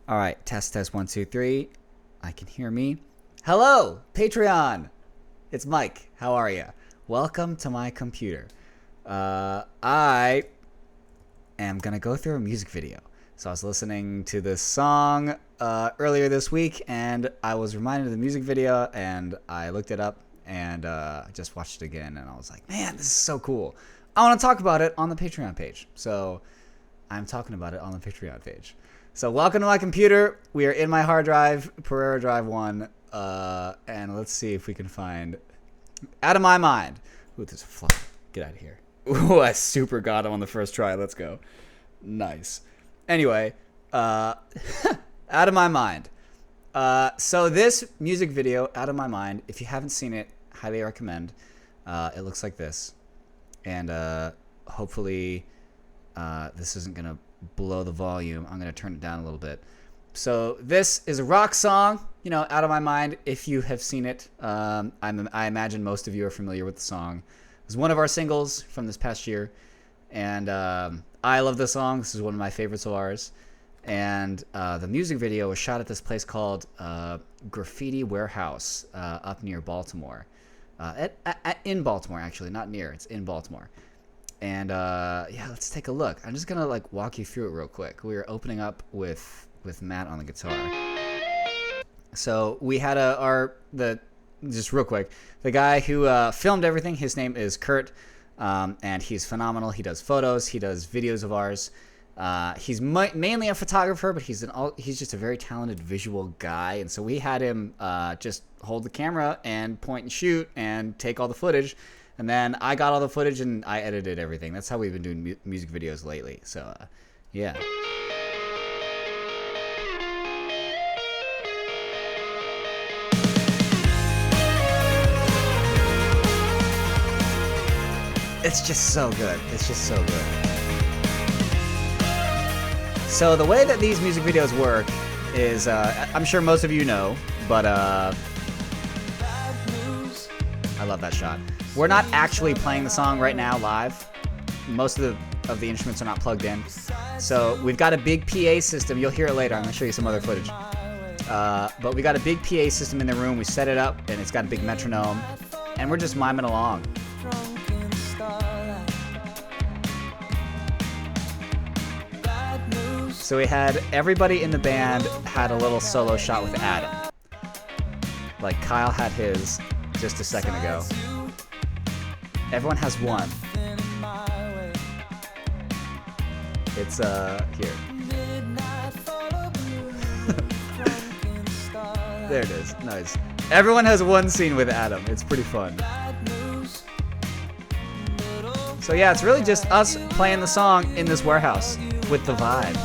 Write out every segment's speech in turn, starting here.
All right, test 1 2 3. I can hear me. Hello, Patreon. It's Mike. How are you? Welcome to my computer. I am gonna go through a music video. So I was listening to this song earlier this week, and I was reminded of the music video, and I looked it up and just watched it again, and I was like, man, this is so cool. I want to talk about it on the Patreon page. So I'm talking about it on the Patreon page. So welcome to my computer. We are in my hard drive, Pereira Drive 1, and let's see if we can find Out of My Mind. Ooh, there's a fly. Get out of here. Ooh, I super got him on the first try. Let's go. Nice. Anyway, Out of My Mind. So this music video, Out of My Mind, if you haven't seen it, highly recommend. It looks like this. And hopefully this isn't going to blow the volume. I'm going to turn it down a little bit. So this is a rock song, you know, Out of My Mind. If you have seen it, I imagine most of you are familiar with the song. It was one of our singles from this past year. And I love the song. This is one of my favorites of ours. And the music video was shot at this place called Graffiti Warehouse up near Baltimore. In Baltimore, actually, not near. It's in Baltimore. And yeah, let's take a look. I'm just gonna like walk you through it real quick. We were opening up with Matt on the guitar. So we had just real quick, the guy who filmed everything. His name is Kurt, and he's phenomenal. He does photos. He does videos of ours. He's mainly a photographer, but he's just a very talented visual guy. And so we had him just hold the camera and point and shoot and take all the footage. And then I got all the footage and I edited everything. That's how we've been doing music videos lately. So, yeah. It's just so good. It's just so good. So the way that these music videos work is, I'm sure most of you know, but I love that shot. We're not actually playing the song right now live. Most of the instruments are not plugged in. So we've got a big PA system. You'll hear it later. I'm going to show you some other footage. But we got a big PA system in the room. We set it up, and it's got a big metronome. And we're just miming along. So we had everybody in the band had a little solo shot with Adam. Like Kyle had his just a second ago. Everyone has one. It's here. There it is. Nice. Everyone has one scene with Adam. It's pretty fun. So yeah, it's really just us playing the song in this warehouse with the vibe.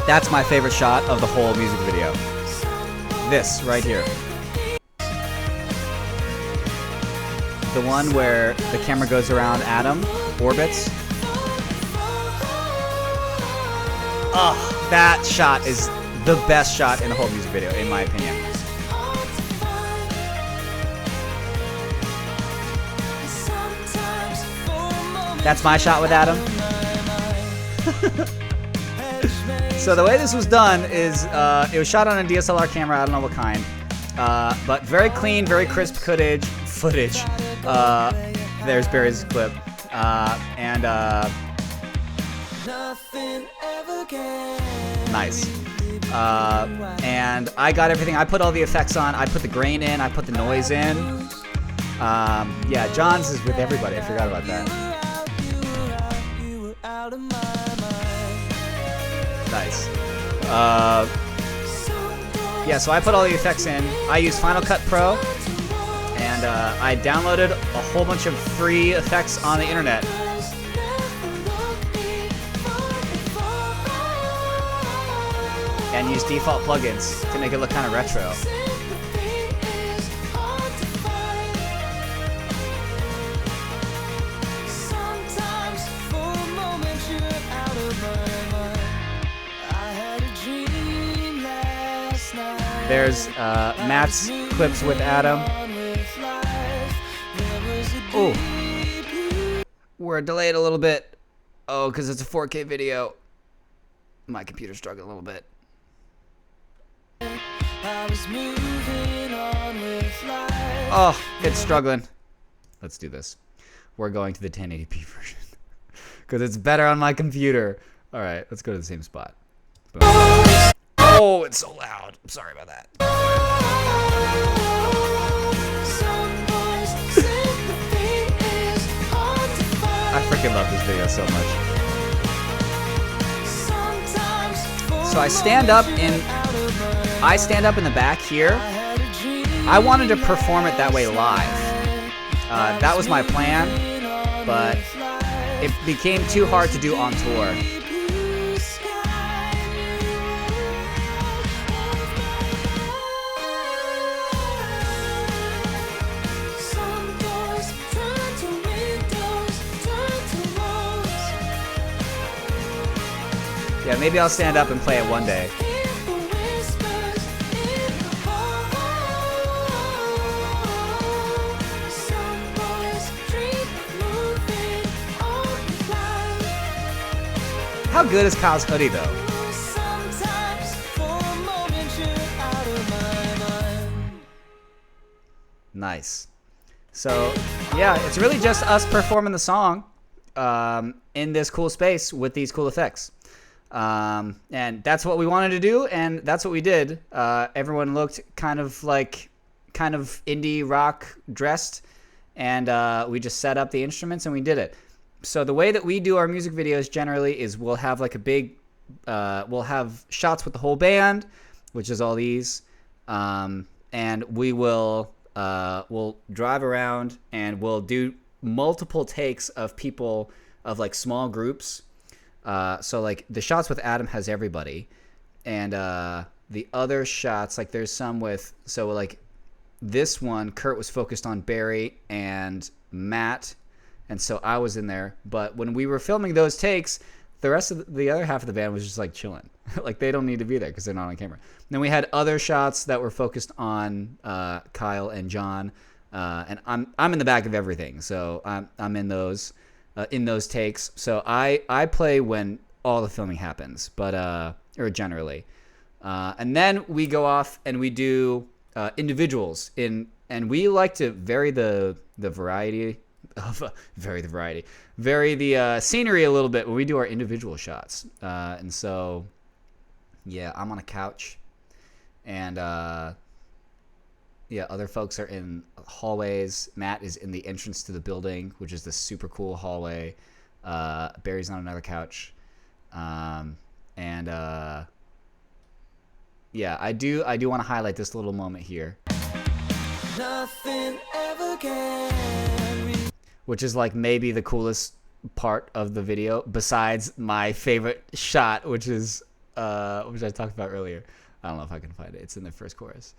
That's my favorite shot of the whole music video. This right here. The one where the camera goes around Adam, orbits. Oh, that shot is the best shot in the whole music video, in my opinion. That's my shot with Adam. So the way this was done is it was shot on a DSLR camera, I don't know what kind, but very clean, very crisp footage. There's Barry's clip, and nice. And I got everything. I put all the effects on. I put the grain in. I put the noise in. Yeah, John's is with everybody. I forgot about that. Nice. Yeah, so I put all the effects in. I use Final Cut Pro, and I downloaded a whole bunch of free effects on the internet. And use default plugins to make it look kind of retro. There's Matt's clips with Adam. Oh, we're delayed a little bit. Oh, because it's a 4K video. My computer's struggling a little bit. Oh, it's struggling. Let's do this. We're going to the 1080p version because it's better on my computer. All right, let's go to the same spot. Boom. Oh, it's so loud. I'm sorry about that. I freaking love this video so much. So I stand up in the back here. I wanted to perform it that way live. That was my plan, but it became too hard to do on tour. Yeah, maybe I'll stand up and play it one day. How good is Kyle's hoodie, though? Nice. So, yeah, it's really just us performing the song in this cool space with these cool effects. And that's what we wanted to do, and that's what we did. Everyone looked kind of indie rock dressed, and we just set up the instruments and we did it. So the way that we do our music videos generally is we'll have like we'll have shots with the whole band, which is all these, and we'll drive around and we'll do multiple takes of people of like small groups. So like the shots with Adam has everybody, and the other shots, like there's some with, so like this one, Kurt was focused on Barry and Matt, and so I was in there. But when we were filming those takes, the rest of the other half of the band was just like chilling. Like they don't need to be there because they're not on camera. And then we had other shots that were focused on Kyle and John, and I'm in the back of everything, so I'm in those takes. So I play when all the filming happens, but or generally, and then we go off and we do individuals and we like to vary the scenery a little bit when we do our individual shots. And so, yeah, I'm on a couch, and yeah, other folks are in hallways. Matt is in the entrance to the building, which is this super cool hallway. Barry's on another couch, and yeah, I do want to highlight this little moment here. Nothing ever can. Which is like maybe the coolest part of the video, besides my favorite shot, which is which I talked about earlier. I don't know if I can find it. It's in the first chorus.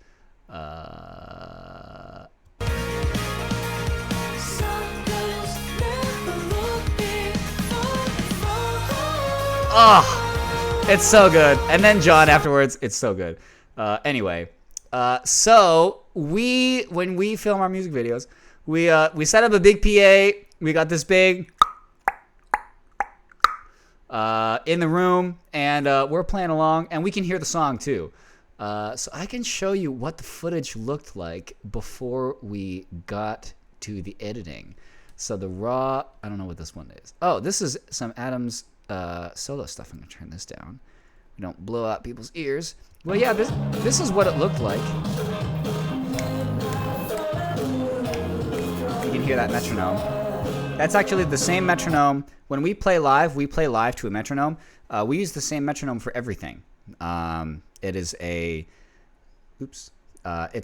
Oh, it's so good. And then John afterwards, it's so good. Anyway, so when we film our music videos, we set up a big PA. We got this big in the room, and we're playing along, and we can hear the song too. So I can show you what the footage looked like before we got to the editing. So the raw, I don't know what this one is. Oh, this is some Adam's solo stuff. I'm gonna turn this down. We don't blow out people's ears. Well, yeah, this is what it looked like. You can hear that metronome. That's actually the same metronome. When we play live to a metronome. We use the same metronome for everything. It is it's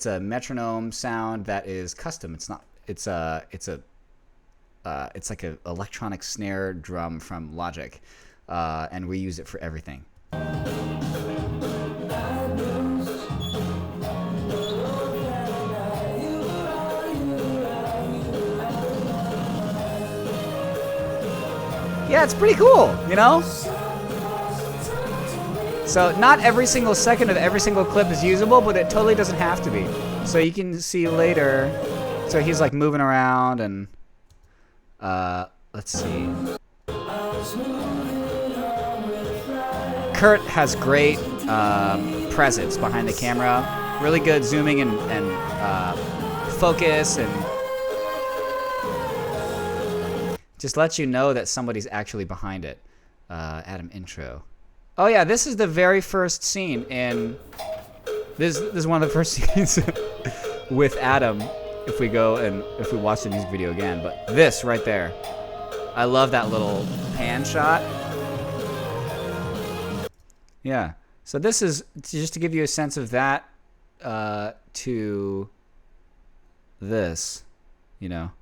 a metronome sound that is custom. It's not. It's like an electronic snare drum from Logic, and we use it for everything. Yeah, it's pretty cool, you know? So not every single second of every single clip is usable, but it totally doesn't have to be. So you can see later. So he's like moving around and let's see. Kurt has great presence behind the camera. Really good zooming and focus, and just lets you know that somebody's actually behind it. Adam intro. Oh yeah, this is the very first scene in this is one of the first scenes with Adam if we watch the music video again, but this right there. I love that little pan shot. Yeah. So this is just to give you a sense of that to this, you know.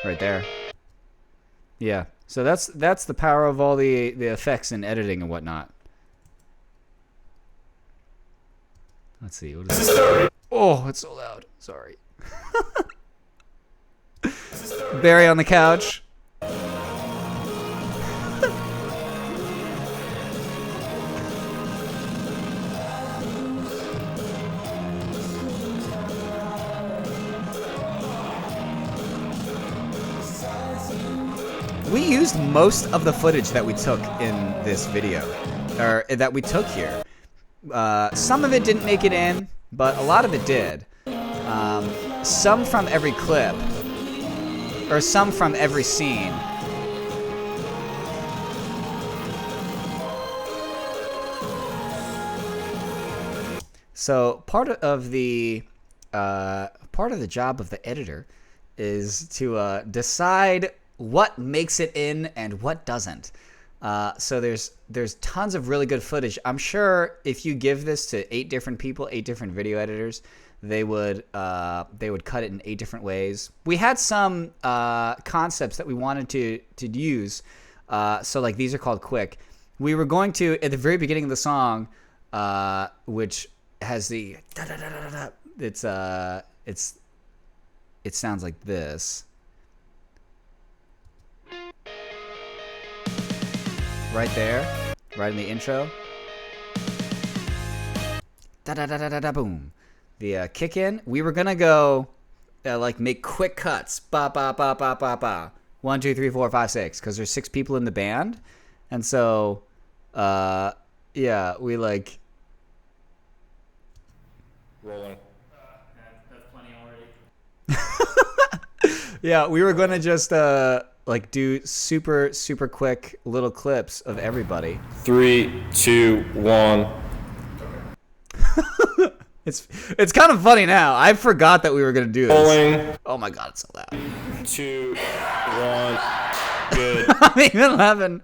Right there. Yeah. So that's the power of all the effects and editing and whatnot. Let's see. What is this? Oh, it's so loud. Sorry. Barry on the couch. We used most of the footage that we took in this video, or that we took here. Some of it didn't make it in, but a lot of it did. Some from every clip, or some from every scene. So part of the job of the editor is to decide what makes it in and what doesn't. So there's tons of really good footage. I'm sure if you give this to 8 different people, 8 different video editors, they would cut it in 8 different ways. We had some concepts that we wanted to use. So like these are called quick. We were going to, at the very beginning of the song, which has the da da da da da. It sounds like this. Right there, right in the intro. Da da da da da da boom. The kick in. We were gonna go like make quick cuts. Ba ba ba ba ba ba. 1, 2, 3, 4, 5, 6. Because there's 6 people in the band, and so yeah, we like. Rolling. That's plenty already. Yeah, we were gonna just like do super quick little clips of everybody. 3, 2, 1. It's kind of funny now. I forgot that we were gonna do this. Rolling. Oh my god, it's so loud. 2, 1. Good. I'm even laughing.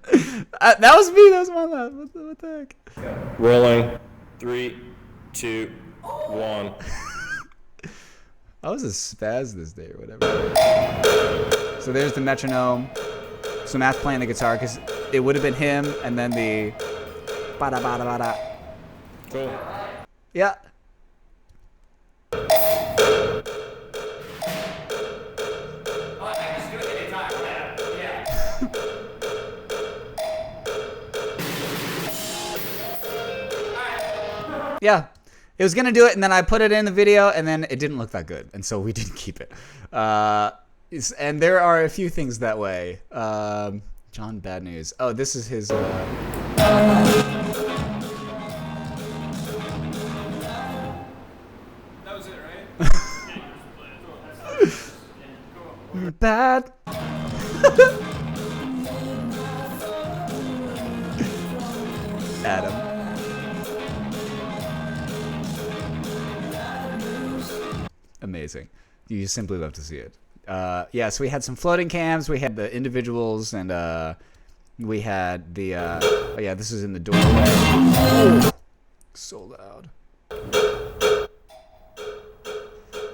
That was me. That was my laugh. What the heck? Rolling. 3, 2, 1. I was a spaz this day or whatever. So there's the metronome. So Matt's playing the guitar because it would have been him, and then the bada bada bada. Cool. Yeah. Yeah. It was going to do it, and then I put it in the video, and then it didn't look that good, and so we didn't keep it. And there are a few things that way. John Bad News. Oh, this is his... That was it, right? Bad. Adam. Amazing. You simply love to see it. Yeah, so we had some floating cams, we had the individuals, and we had the oh yeah, this is in the doorway. Oh, so loud.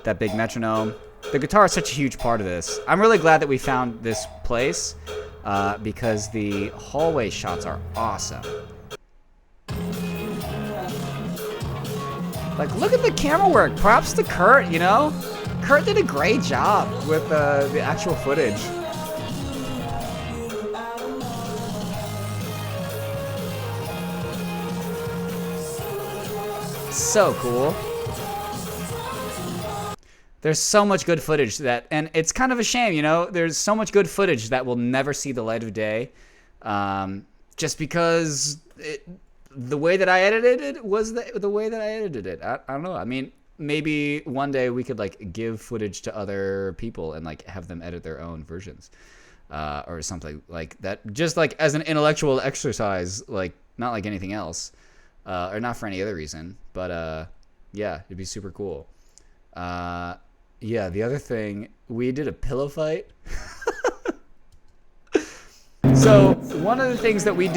That big metronome. The guitar is such a huge part of this. I'm really glad that we found this place because the hallway shots are awesome. Like, look at the camera work. Props to Kurt, you know? Kurt did a great job with the actual footage. So cool. There's so much good footage that, and it's kind of a shame, you know, there's so much good footage that will never see the light of day. Just because the way that I edited it was the way that I edited it. I don't know. I mean, maybe one day we could like give footage to other people and like have them edit their own versions, or something like that. Just like as an intellectual exercise, like not like anything else, or not for any other reason. But yeah, it'd be super cool. Yeah, the other thing, we did a pillow fight. So one of the things that we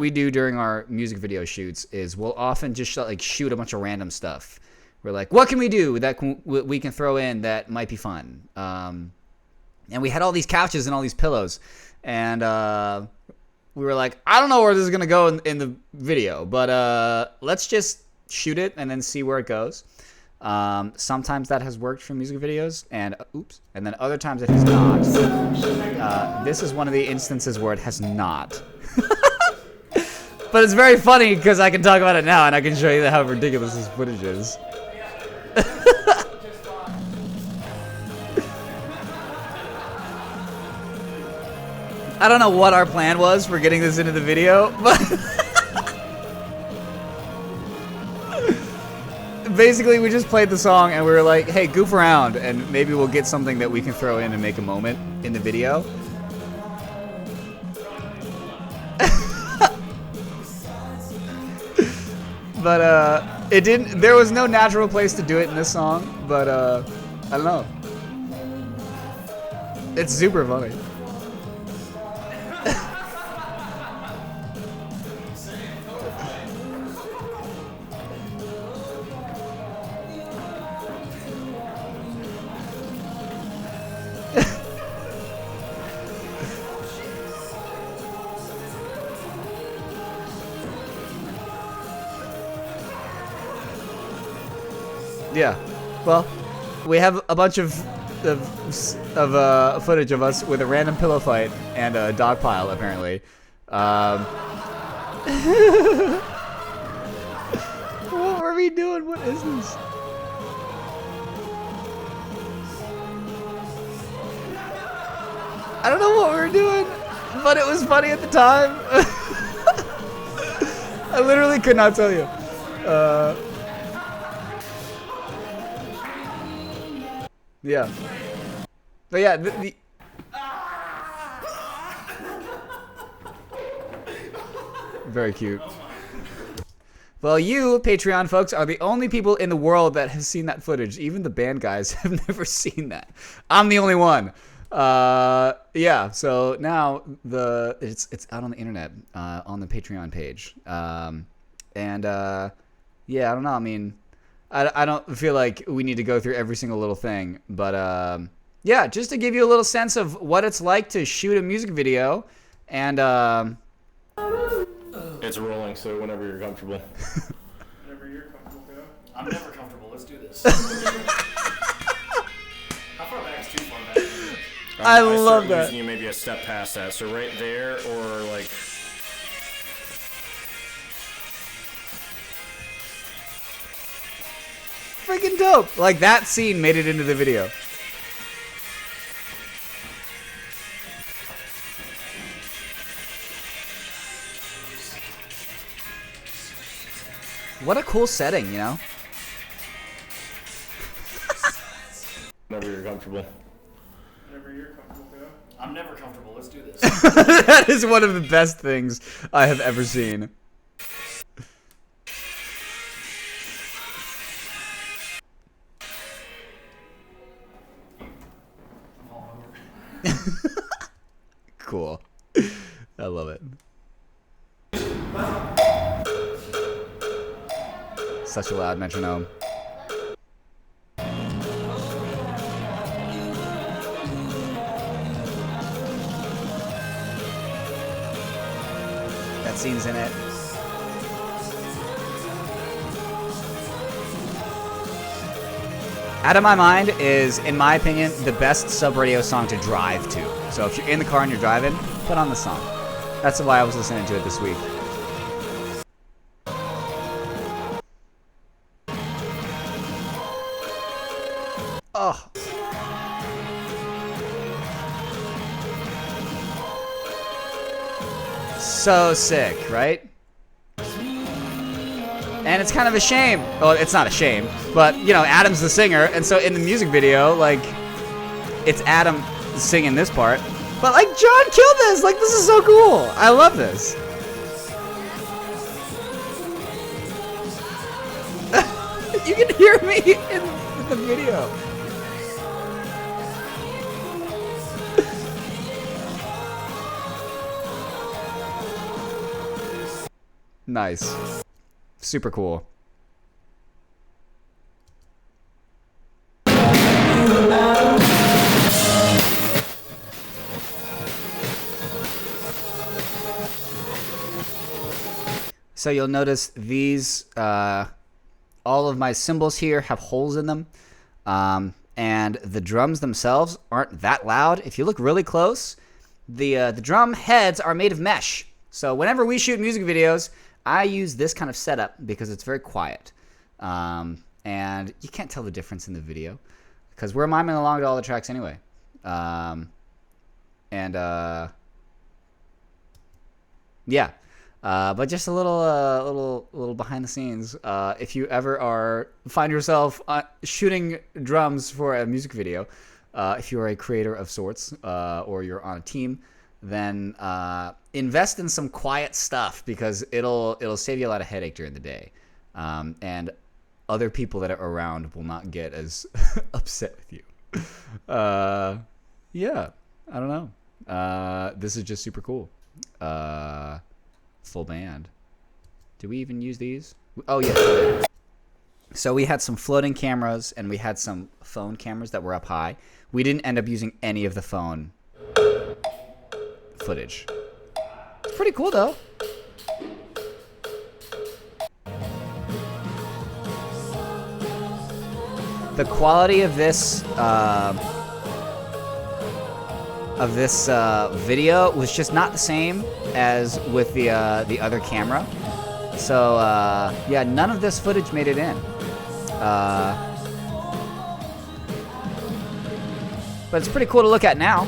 do during our music video shoots is we'll often just like shoot a bunch of random stuff. We're like, what can we do that we can throw in that might be fun? And we had all these couches and all these pillows, and we were like, I don't know where this is gonna go in the video, but let's just shoot it and then see where it goes. Sometimes that has worked for music videos, and then other times it has not. This is one of the instances where it has not. But it's very funny because I can talk about it now and I can show you how ridiculous this footage is. I don't know what our plan was for getting this into the video, but basically we just played the song and we were like, hey, goof around and maybe we'll get something that we can throw in and make a moment in the video. But it didn't, there was no natural place to do it in this song, but I don't know. It's super funny. Yeah, well, we have a bunch of footage of us with a random pillow fight and a dog pile, apparently. What were we doing? What is this? I don't know what we were doing, but it was funny at the time. I literally could not tell you. Yeah. But yeah, very cute. Well, you, Patreon folks, are the only people in the world that have seen that footage. Even the band guys have never seen that. I'm the only one. Yeah, so now it's out on the internet, on the Patreon page. Yeah, I don't know. I mean, I don't feel like we need to go through every single little thing, but yeah, just to give you a little sense of what it's like to shoot a music video, and It's rolling, so whenever you're comfortable. Whenever you're comfortable, go. I'm never comfortable. Let's do this. How far back is too far back? I love that. Using you maybe a step past that, so right there, or like. Freaking dope! Like that scene made it into the video. What a cool setting, you know? Whenever you're comfortable. Whenever you're comfortable, go. I'm never comfortable. Let's do this. That is one of the best things I have ever seen. Cool. I love it. Such a loud metronome. That scene's in it. Out of My Mind is, in my opinion, the best sub-radio song to drive to. So if you're in the car and you're driving, put on the song. That's why I was listening to it this week. So sick, right? And it's kind of a shame. Well, it's not a shame, but you know, Adam's the singer, and so in the music video, like, it's Adam singing this part. But like, John killed this. Like, this is so cool. I love this. You can hear me in the video. Nice. Super cool. So you'll notice these, all of my cymbals here have holes in them. And the drums themselves aren't that loud. If you look really close, the drum heads are made of mesh. So whenever we shoot music videos, I use this kind of setup because it's very quiet. And you can't tell the difference in the video because we're miming along to all the tracks anyway. Yeah. But just a little behind the scenes. If you ever find yourself shooting drums for a music video, if you're a creator of sorts, or you're on a team, then invest in some quiet stuff because it'll save you a lot of headache during the day, and other people that are around will not get as upset with you. Yeah, I don't know. This is just super cool. Full band. Do we even use these? Oh yeah. So we had some floating cameras and we had some phone cameras that were up high. We didn't end up using any of the phone footage. It's pretty cool though. The quality of this video was just not the same as with the other camera. So yeah, none of this footage made it in. But it's pretty cool to look at now.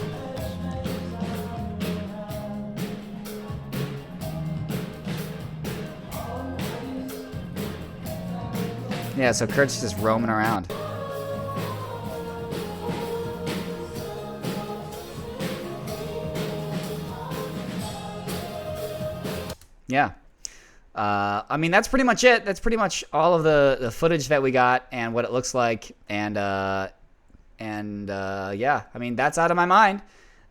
Yeah, so Kurt's just roaming around. Yeah. I mean, that's pretty much it. That's pretty much all of the footage that we got and what it looks like. And yeah, I mean, that's out of my mind.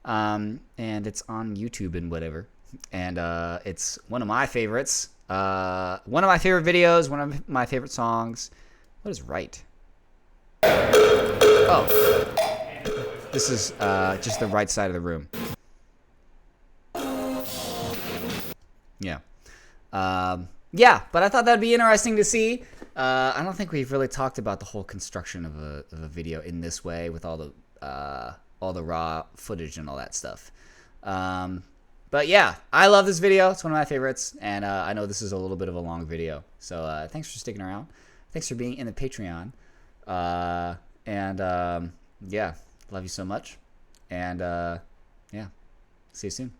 And it's on YouTube and whatever. And it's one of my favorites. One of my favorite videos, one of my favorite songs. What is right? Oh. This is just the right side of the room. Yeah. Yeah, but I thought that'd be interesting to see. I don't think we've really talked about the whole construction of a video in this way with all the raw footage and all that stuff. But yeah, I love this video. It's one of my favorites, and I know this is a little bit of a long video. So thanks for sticking around. Thanks for being in the Patreon. Yeah, love you so much. And yeah, see you soon.